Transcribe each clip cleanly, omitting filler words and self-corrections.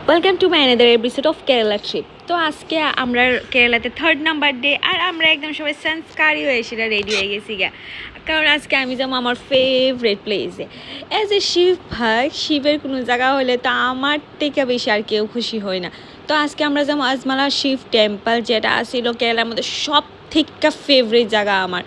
Welcome to my another episode of Kerala trip. তো আজকে আমরা কেরালাতে 3rd নাম্বার ডে, আর আমরা একদম সবাই সংস্কারী হয়ে সেটা রেডি হয়ে গেছি গা, কারণ আজকে আমি যাবো আমার ফেভারিট প্লেসে। অ্যাজ এ শিব ভাই, শিবের কোনো জায়গা হলে তো আমার থেকে বেশি আর কেউ খুশি হয় না। তো আজকে আমরা যাবো আজমালা শিব টেম্পল, যেটা আসিল কেরালার মধ্যে সব থেকে ফেভারিট জায়গা আমার।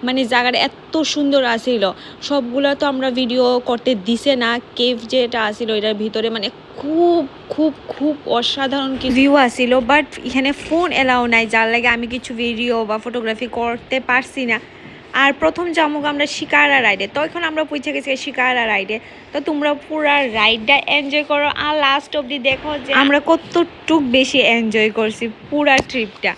মানে জায়গাটা এত সুন্দর আসিল, সবগুলো তো আমরা ভিডিও করতে দিছে না। কেভ যেটা আসিল এটার ভিতরে মানে খুব খুব খুব অসাধারণ কি ভিউ আসিল, বাট এখানে ফোন এলাও নাই, যার লাগে আমি কিছু ভিডিও বা ফটোগ্রাফি করতে পারছি না। আর প্রথম যাবো আমরা শিকারা রাইডে, তো এখন আমরা পৌঁছে গেছি শিকারা রাইডে। তো তোমরা পুরা রাইডটা এনজয় করো আর লাস্ট অবধি দেখো যে আমরা কতটুক বেশি এনজয় করছি পুরা ট্রিপটা।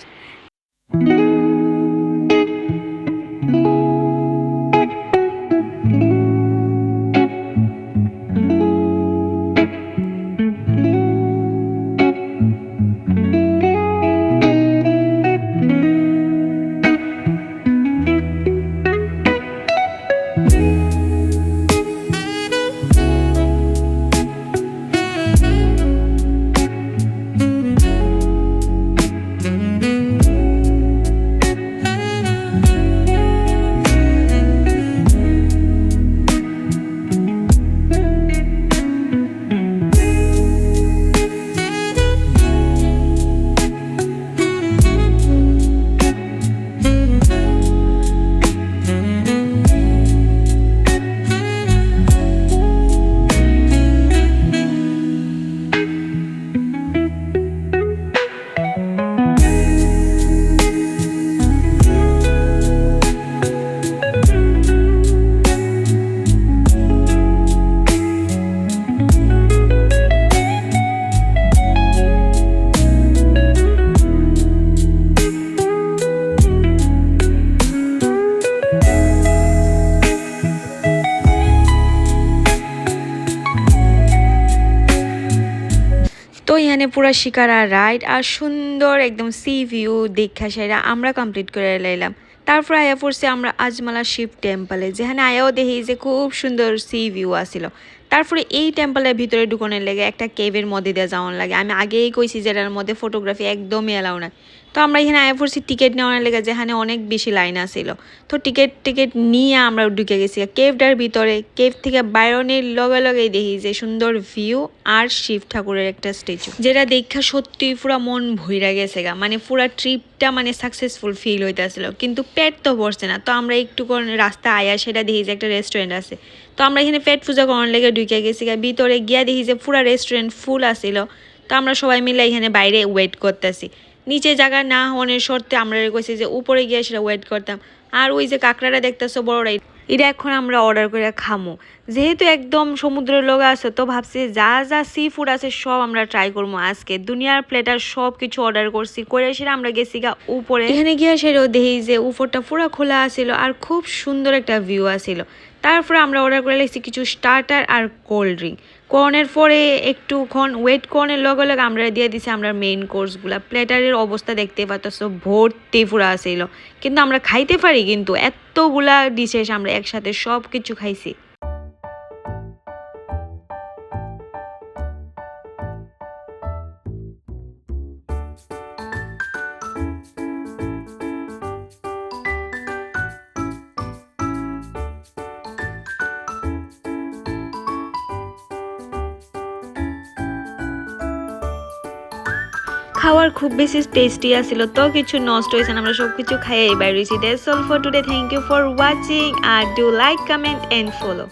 তো এখানে পুরো শিকারা রাইড আর সুন্দর একদম সি ভিউ দেখা সেরা আমরা কমপ্লিট করে লাইলাম। তারপর আয়া পড়ছে আমরা আজমালা শিব টেম্পলে, যেখানে আয়াও দেখি যে খুব সুন্দর সি ভিউ আসিল। তারপরে এই টেম্পলের ভিতরে ঢুকানোর লাগে একটা কেভের মধ্যে দিয়ে যাওয়ার লাগে। আমি আগেই কইছি যেটার মধ্যে ফটোগ্রাফি একদমই এলাও না। তো আমরা এখানে আয়া পড়ছি টিকিট নেওয়ার লেগে, যেখানে অনেক বেশি লাইন আসিল। তো টিকিট নিয়ে আমরা ঢুকে গেছি কেভটার ভিতরে। কেভ থেকে বাইরনের লগে লগেই দেখি যে সুন্দর ভিউ আর শিব ঠাকুরের একটা স্ট্যাচু, যেটা দেখা সত্যি পুরা মন ভইরা গেছে গা। মানে পুরা ট্রিপটা মানে সাকসেসফুল ফিল হইতেছিল, কিন্তু পেট তো বসছে না। তো আমরা একটু রাস্তা আয়া সেটা দেখি যে একটা রেস্টুরেন্ট আছে। তো আমরা এখানে পেট পূজা করার লেগে ঢুকে গেছি গা। ভিতরে গিয়া দেখি যে পুরা রেস্টুরেন্ট ফুল আসিল। তো আমরা সবাই মিলে এখানে বাইরে ওয়েট করতেছি। নিচে জায়গা না হওয়ার শর্তে আমরা কইছি যে উপরে গিয়ে সেটা ওয়েট করতাম। আর ওই যে কাঁকড়াটা দেখতেছো বড়রা, এটা এখন আমরা অর্ডার করে খামো। যেহেতু একদম সমুদ্রের লোক আছে, তো ভাবছি যা যা সি ফুড আছে সব আমরা ট্রাই করবো আজকে। দুনিয়ার প্লেটার সব কিছু অর্ডার করছি করে সেটা আমরা গেছি গা উপরে। এখানে গিয়ে সেটাও দেখি যে উপরটা পুরো খোলা আসিল আর খুব সুন্দর একটা ভিউ আসিল। তারপরে আমরা অর্ডার করে লাগছি কিছু স্টার্টার আর কোল্ড ড্রিঙ্ক। কর্নের পরে একটুক্ষণ ওয়েট কর্নের লগে লগে আমরা দিয়ে দিছি আমরা মেইন কোর্সগুলা। প্লেটারের অবস্থা দেখতে পাচ্ছ ভর্তি পুরা আসিল, কিন্তু আমরা খাইতে পারি, কিন্তু এতগুলা ডিশেস আমরা একসাথে সব কিছু খাইছি। খাওয়ার খুব বেশি টেস্টি আসিল, তো কিছু নষ্ট হয়েছে না, আমরা সব কিছু খাইয়ে বাইরে। That's all for today. Thank you for watching আর do like, comment and follow.